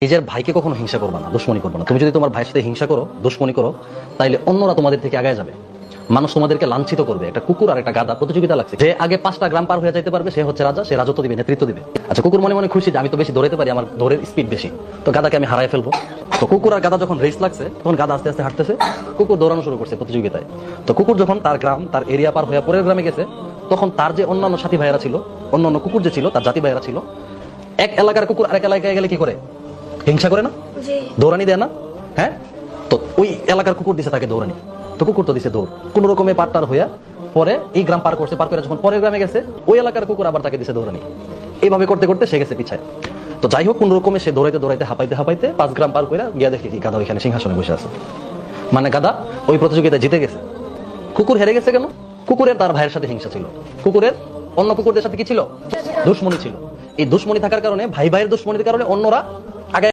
নিজের ভাইকে কখনো হিংসা করবা না, দুশ্মনী করবে না। তুমি যদি তোমার ভাইয়ের সাথে হিংসা করো, দুশ্মনী করো, তাইলে অন্যরা তোমাদের থেকে আগায় যাবে। মানুষ তোমাদেরকে লাঞ্ছিত করবে। একটা কুকুর আর একটা গাধা প্রতিযোগিতা লাগছে, যে আগে 5টা গ্রাম পার হয়ে যাইতে পারবে সে হচ্ছে রাজা, সে রাজত্ব দিবে, নেতৃত্ব দিবে। আচ্ছা, কুকুর মনে মনে খুশি যে আমি তো বেশি দৌড়াইতে পারি, আমার দৌড়ের স্পিড বেশি, তো গাধাকে আমি হারাই ফেলবো। তো কুকুর আর গাধা যখন রেস লাগছে, তখন গাধা আস্তে আস্তে হাঁটতেছে, কুকুর দৌড়ানো শুরু করছে প্রতিযোগিতায়। তো কুকুর যখন তার গ্রাম, তার এরিয়া পার হয়ে পরের গ্রামে গেছে, তখন তার যে অন্যান্য সাথী ভাইয়েরা ছিল, অন্যান্য কুকুর যে ছিল, তার জাতি ভাইয়েরা ছিল, এক এলাকার কুকুর আরেক এলাকায় গেলে কি করে? হিংসা করে না? দৌড়ানি দেয় না? হ্যাঁ, তো ওই এলাকার কুকুর দিছে তাকে দৌড়ানি, তো কুকুর তো দিছে দৌড়, কোন রকমে পার হইয়া পরে এই গ্রাম পার করছে, পার করে যখন পরের গ্রামে গেছে, ওই এলাকার কুকুর আবার তাকে দিছে দৌড়ানি। এইভাবে করতে করতে সে গেছে পিছায়। তো যাই হোক, কোন রকমে সে দৌড়াইতে দৌড়াইতে হাঁপাইতে হাঁপাইতে 5 গ্রাম পার করে গিয়া দেখে কি গাধা ওইখানে সিংহাসনে বসে আছে। মানে গাধা ওই প্রতিযোগিতায় জিতে গেছে। কুকুর হেরে গেছে কেন? কুকুরের তার ভাইয়ের সাথে হিংসা ছিল, কুকুরের অন্য কুকুরদের সাথে কি ছিল? দুশ্মনী ছিল। এই দুশ্মনী থাকার কারণে, ভাই ভাইয়ের দুশ্মনীর কারণে অন্যরা